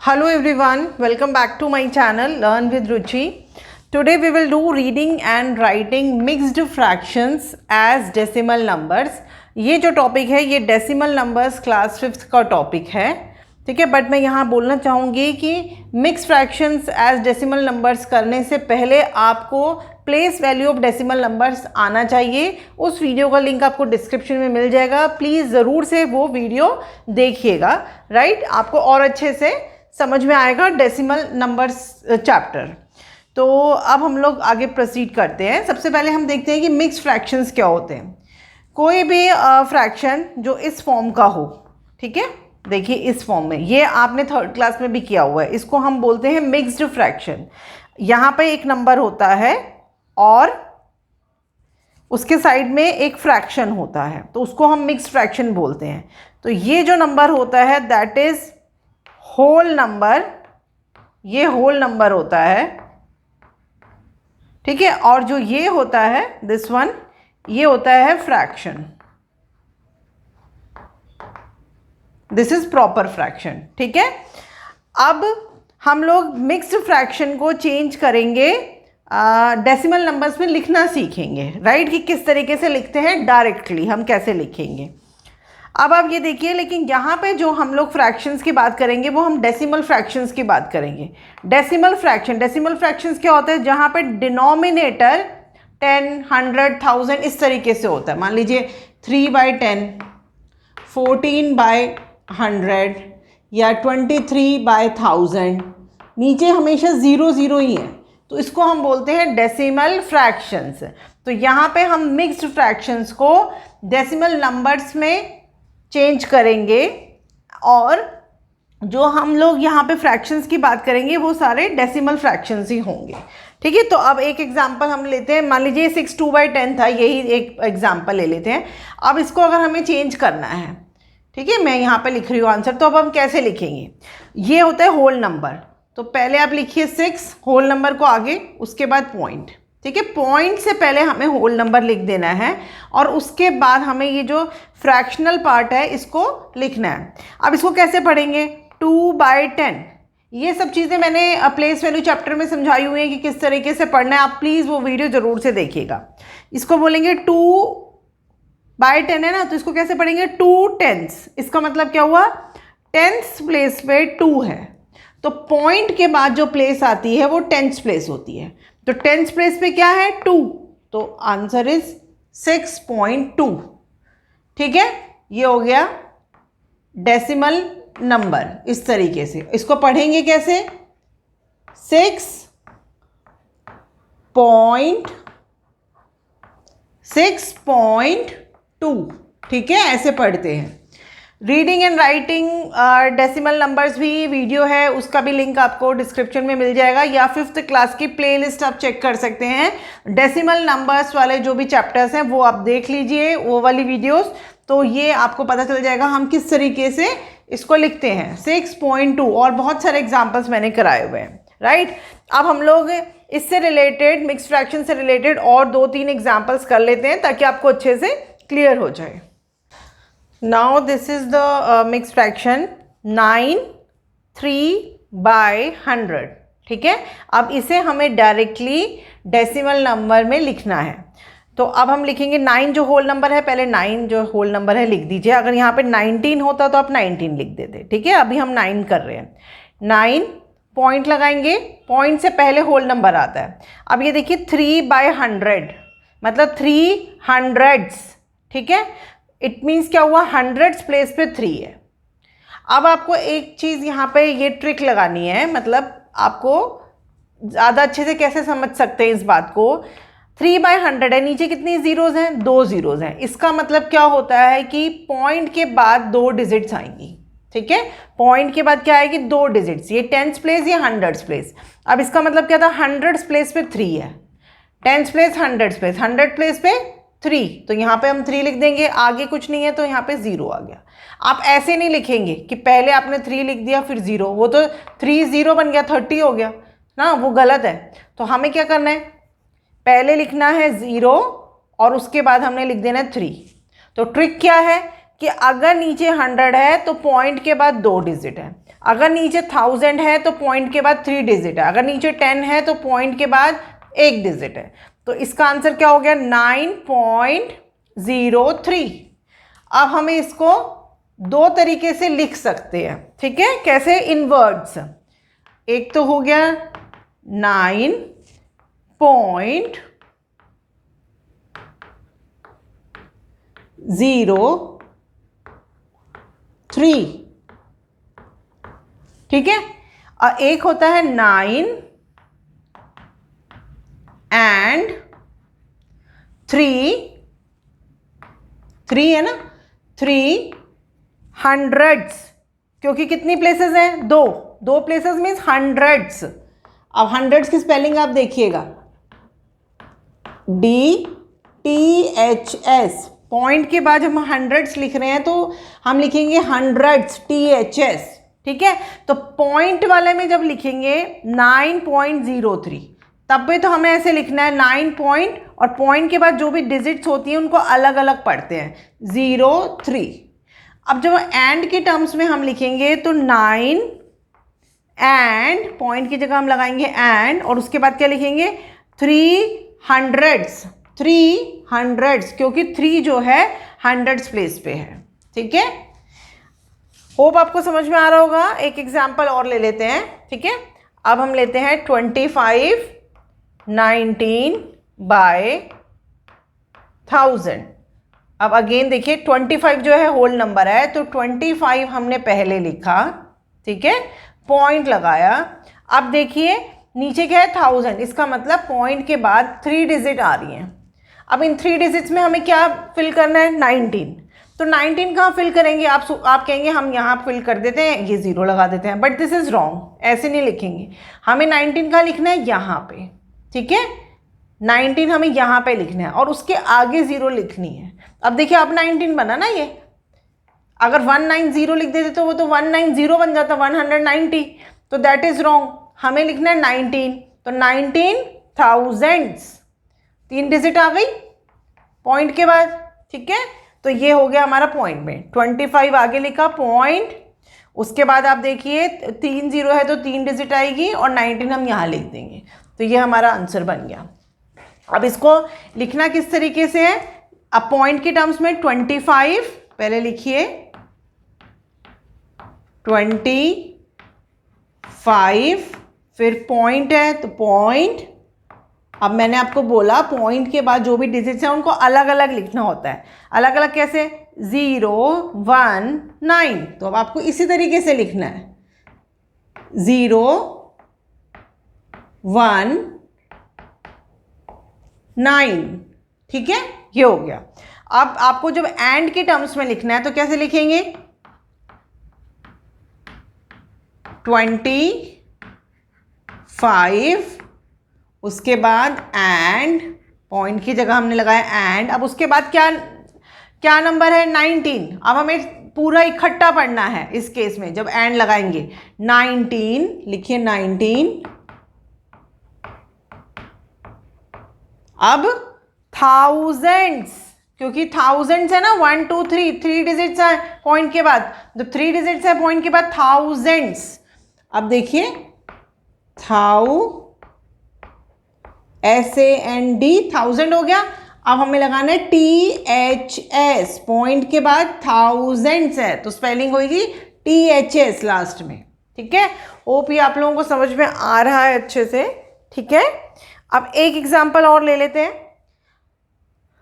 Hello everyone, welcome back to my channel Learn with Ruchi. Today we will do reading and writing mixed fractions as decimal numbers. ये जो topic है ये decimal numbers class 5th का topic है, ठीक है। But मैं यहाँ बोलना चाहूँगी कि mix fractions as decimal numbers करने से पहले आपको place value of decimal numbers आना चाहिए। उस वीडियो का लिंक आपको डिस्क्रिप्शन में मिल जाएगा, प्लीज़ ज़रूर से वो वीडियो देखिएगा, राइट। आपको और अच्छे से समझ में आएगा डेसिमल नंबर्स चैप्टर। तो अब हम लोग आगे प्रोसीड करते हैं। सबसे पहले हम देखते हैं कि मिक्स फ्रैक्शंस क्या होते हैं। कोई भी फ्रैक्शन जो इस फॉर्म का हो, ठीक है, देखिए इस फॉर्म में, ये आपने 3rd क्लास में भी किया हुआ है, इसको हम बोलते हैं मिक्स्ड फ्रैक्शन। यहाँ पे एक नंबर होता है और उसके साइड में एक फ्रैक्शन होता है, तो उसको हम मिक्स्ड फ्रैक्शन बोलते हैं। तो ये जो नंबर होता है दैट इज होल नंबर, ये होल नंबर होता है, ठीक है। और जो ये होता है दिस वन, ये होता है fraction, this is proper fraction, ठीक है। अब हम लोग मिक्स्ड फ्रैक्शन को चेंज करेंगे, डेसिमल नंबर्स में लिखना सीखेंगे, राइट, कि किस तरीके से लिखते हैं, डायरेक्टली हम कैसे लिखेंगे। अब आप ये देखिए, लेकिन यहाँ पे जो हम लोग फ्रैक्शंस की बात करेंगे वो हम डेसिमल फ्रैक्शंस की बात करेंगे। डेसिमल फ्रैक्शंस क्या होते हैं, जहाँ पे डिनोमिनेटर 10, 100, 1000 इस तरीके से होता है। मान लीजिए 3/10, 14/100 या 23/1000, नीचे हमेशा 0 0 ही है, तो इसको हम बोलते हैं डेसिमल फ्रैक्शंस। तो यहाँ पे हम मिक्स्ड फ्रैक्शंस को डेसिमल नंबर्स में चेंज करेंगे, और जो हम लोग यहाँ पे फ्रैक्शंस की बात करेंगे वो सारे डेसिमल फ्रैक्शंस ही होंगे, ठीक है। तो अब एक एग्जांपल हम लेते हैं, मान लीजिए 6 2/10 था, यही एक एग्जांपल ले लेते हैं। अब इसको अगर हमें चेंज करना है, ठीक है, मैं यहाँ पे लिख रही हूँ आंसर, तो अब हम कैसे लिखेंगे। ये होता है होल नंबर, तो पहले आप लिखिए 6 होल नंबर को आगे, उसके बाद पॉइंट, ठीक है। पॉइंट से पहले हमें होल नंबर लिख देना है, और उसके बाद हमें ये जो फ्रैक्शनल पार्ट है इसको लिखना है। अब इसको कैसे पढ़ेंगे, 2/10, ये सब चीज़ें मैंने प्लेस वैल्यू चैप्टर में समझाई हुई हैं कि किस तरीके से पढ़ना है। आप प्लीज़ वो वीडियो ज़रूर से देखिएगा। इसको बोलेंगे 2/10 है ना, तो इसको कैसे पढ़ेंगे, 2/10। इसका मतलब क्या हुआ, 10th प्लेस पे 2 है, तो पॉइंट के बाद जो प्लेस आती है वो 10th प्लेस होती है। तो 10th प्लेस पे क्या है, 2, तो आंसर इज 6.2, ठीक है। ये हो गया डेसिमल नंबर। इस तरीके से इसको पढ़ेंगे कैसे, 6.2, ठीक है, ऐसे पढ़ते हैं। Reading and writing decimal numbers भी वीडियो है, उसका भी लिंक आपको डिस्क्रिप्शन में मिल जाएगा, या 5th क्लास की प्लेलिस्ट आप चेक कर सकते हैं। डेसिमल नंबर्स वाले जो भी चैप्टर्स हैं वो आप देख लीजिए, वो वाली वीडियोस, तो ये आपको पता चल जाएगा हम किस तरीके से इसको लिखते हैं। 6.2 और बहुत सारे एग्जाम्पल्स मैंने कराए हुए हैं, राइट। अब हम लोग इससे रिलेटेड, मिक्स फ्रैक्शन से रिलेटेड और 2-3 एग्जाम्पल्स कर लेते हैं ताकि आपको अच्छे से क्लियर हो जाए। Now this is the mixed fraction 9 3/100, ठीक है। अब इसे हमें डायरेक्टली डेसिमल नंबर में लिखना है, तो अब हम लिखेंगे 9 जो होल नंबर है, पहले 9 जो होल नंबर है लिख दीजिए। अगर यहाँ पे 19 होता तो आप 19 लिख देते, ठीक है। अभी हम 9 कर रहे हैं, 9 पॉइंट लगाएंगे, पॉइंट से पहले होल नंबर आता है। अब ये देखिए 3/100 मतलब 300, ठीक है। इट मीन्स क्या हुआ, 100th प्लेस पे 3 है। अब आपको एक चीज़ यहाँ पे ये ट्रिक लगानी है, मतलब आपको ज़्यादा अच्छे से कैसे समझ सकते हैं इस बात को। 3/100 है, नीचे कितनी ज़ीरोज़ हैं, 2 ज़ीरोज़ हैं। इसका मतलब क्या होता है कि पॉइंट के बाद 2 डिजिट्स आएंगी, ठीक है। पॉइंट के बाद क्या आएगी, 2 डिजिट्स, ये 10th प्लेस, ये 100th प्लेस। अब इसका मतलब क्या था, 100th प्लेस पे 3 है, 10th place, 100th place, 100th place पे 3, तो यहाँ पे हम 3 लिख देंगे, आगे कुछ नहीं है तो यहाँ पे 0 आ गया। आप ऐसे नहीं लिखेंगे कि पहले आपने 3 लिख दिया फिर 0, वो तो 3 0 बन गया, 30 हो गया ना, वो गलत है। तो हमें क्या करना है, पहले लिखना है 0 और उसके बाद हमने लिख देना है 3। तो ट्रिक क्या है कि अगर नीचे 100 है तो पॉइंट के बाद 2 डिजिट है, अगर नीचे 1000 है तो पॉइंट के बाद 3 डिजिट है, अगर नीचे 10 है तो पॉइंट के बाद 1 डिजिट है। तो इसका आंसर क्या हो गया 9.03। अब हमें इसको दो तरीके से लिख सकते हैं, ठीक है, कैसे, इन वर्ड्स। एक तो हो गया 9.03, ठीक है, और एक होता है 9 and 3 है ना, 300, क्योंकि कितनी प्लेसेस हैं, दो प्लेसेस मीन्स हंड्रेड्स। अब हंड्रेड्स की स्पेलिंग आप देखिएगा, DTHS, पॉइंट के बाद जब हम हंड्रेड्स लिख रहे हैं तो हम लिखेंगे हंड्रेड्स, THS, ठीक है। तो पॉइंट वाले में जब लिखेंगे 9.03, तब भी तो हमें ऐसे लिखना है 9 पॉइंट, और पॉइंट के बाद जो भी डिजिट्स होती हैं उनको अलग अलग पढ़ते हैं, 03। अब जब एंड के टर्म्स में हम लिखेंगे तो 9 एंड, पॉइंट की जगह हम लगाएंगे एंड, और उसके बाद क्या लिखेंगे 300, क्योंकि 3 जो है हंड्रेड्स प्लेस पे है, ठीक है। होप आपको समझ में आ रहा होगा। एक एग्जाम्पल और ले लेते हैं, ठीक है। अब हम लेते हैं 2519/1000। अब अगेन देखिए 25 जो है होल नंबर है, तो 25 हमने पहले लिखा, ठीक है, पॉइंट लगाया। अब देखिए नीचे क्या है 1000, इसका मतलब पॉइंट के बाद 3 डिजिट आ रही हैं। अब इन 3 डिजिट्स में हमें क्या फिल करना है 19, तो 19 कहाँ फिल करेंगे, आप कहेंगे हम यहाँ फिल कर देते हैं, ये 0 लगा देते हैं, बट दिस इज रॉन्ग, ऐसे नहीं लिखेंगे। हमें 19 कहाँ लिखना है, यहाँ पे, ठीक है, 19 हमें यहाँ पे लिखना है और उसके आगे 0 लिखनी है। अब देखिए अब 19 बना ना ये, अगर 190 लिख देते तो वो तो 190 बन जाता, 190, तो दैट इज रॉन्ग। हमें लिखना है 19, तो 19,000, 3 डिजिट आ गई पॉइंट के बाद, ठीक है। तो ये हो गया हमारा पॉइंट में, 25 आगे लिखा पॉइंट, उसके बाद आप देखिए 3 0 है तो 3 डिजिट आएगी और 19 हम यहाँ लिख देंगे, तो ये हमारा आंसर बन गया। अब इसको लिखना किस तरीके से है, अब पॉइंट के टर्म्स में 25 पहले लिखिए, 25, फिर पॉइंट है तो पॉइंट। अब मैंने आपको बोला पॉइंट के बाद जो भी डिजिट्स हैं उनको अलग अलग लिखना होता है। अलग अलग कैसे, 0 1 9, तो अब आपको इसी तरीके से लिखना है, 0 1 9, ठीक है, ये हो गया। अब आपको जब एंड के टर्म्स में लिखना है तो कैसे लिखेंगे, 25, उसके बाद एंड, पॉइंट की जगह हमने लगाया एंड। अब उसके बाद क्या नंबर है 19। अब हमें पूरा इकट्ठा पढ़ना है इस केस में, जब एंड लगाएंगे 19 लिखिए 19, अब थाउजेंड्स, क्योंकि थाउजेंड्स है ना, 1 2 3 डिजिट्स है पॉइंट के बाद, तो 3 डिजिट्स है पॉइंट के बाद थाउजेंड्स। अब देखिए SAND, 1000 हो गया। अब हमें लगाना है THS, पॉइंट के बाद थाउजेंड्स है तो स्पेलिंग होगी THS लास्ट में, ठीक है। होप ये आप लोगों को समझ में आ रहा है अच्छे से, ठीक है। अब एक एग्जांपल और ले लेते हैं,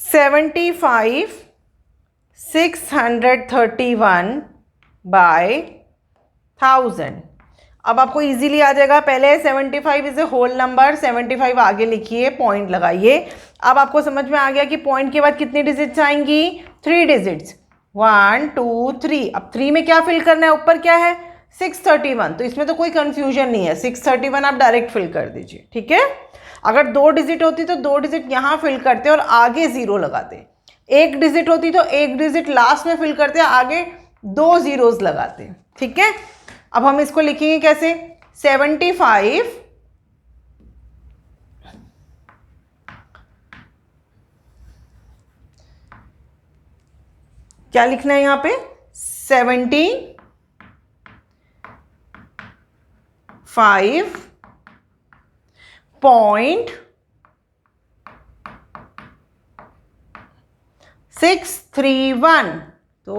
75,631/1000। अब आपको इजीली आ जाएगा, पहले 75 इज ए होल नंबर, 75 आगे लिखिए, पॉइंट लगाइए। अब आपको समझ में आ गया कि पॉइंट के बाद कितनी डिजिट्स आएंगी, 3 डिजिट्स, 1 2 3। अब 3 में क्या फिल करना है, ऊपर क्या है 631, तो इसमें तो कोई कंफ्यूजन नहीं है, 631 आप डायरेक्ट फिल कर दीजिए, ठीक है। अगर 2 डिजिट होती तो 2 डिजिट यहाँ फिल करते और आगे 0 लगाते, 1 डिजिट होती तो 1 डिजिट लास्ट में फिल करते, आगे 2 zeros लगाते, ठीक है। अब हम इसको लिखेंगे कैसे, 75, क्या लिखना है यहाँ पे, 75 5.631, तो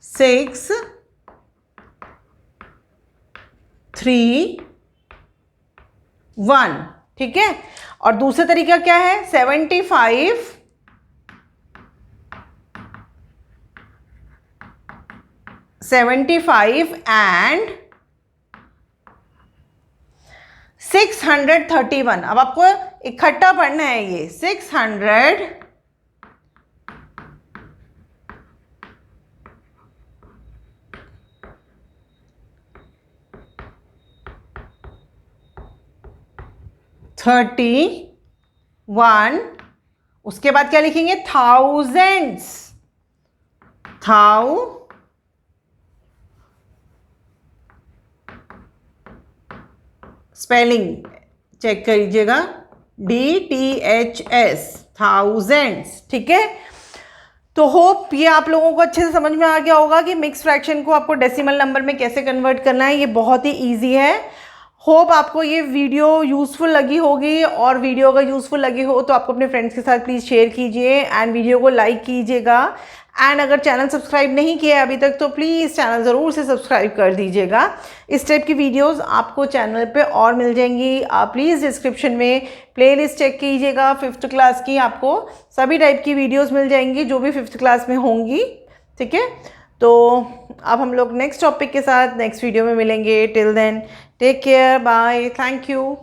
631, ठीक है। और दूसरा तरीका क्या है, 75 एंड 631। अब आपको इकट्ठा पढ़ना है ये 600 31, उसके बाद क्या लिखेंगे, थाउजेंड्स, स्पेलिंग चेक करिएगा, DTHS, थाउजेंड्स, ठीक है। तो होप ये आप लोगों को अच्छे से समझ में आ गया होगा कि मिक्स फ्रैक्शन को आपको डेसिमल नंबर में कैसे कन्वर्ट करना है। ये बहुत ही ईजी है। होप आपको ये वीडियो यूज़फुल लगी होगी, और वीडियो अगर यूज़फुल लगी हो तो आपको अपने फ्रेंड्स के साथ प्लीज़ शेयर कीजिए एंड वीडियो को लाइक कीजिएगा। एंड अगर चैनल सब्सक्राइब नहीं किया है अभी तक तो प्लीज़ चैनल ज़रूर से सब्सक्राइब कर दीजिएगा। इस टाइप की वीडियोस आपको चैनल पे और मिल जाएंगी। आप प्लीज़ डिस्क्रिप्शन में प्लेलिस्ट चेक कीजिएगा 5th क्लास की, आपको सभी टाइप की वीडियोस मिल जाएंगी जो भी 5th क्लास में होंगी, ठीक है। तो अब हम लोग नेक्स्ट टॉपिक के साथ नेक्स्ट वीडियो में मिलेंगे। Till then take care, bye, thank you.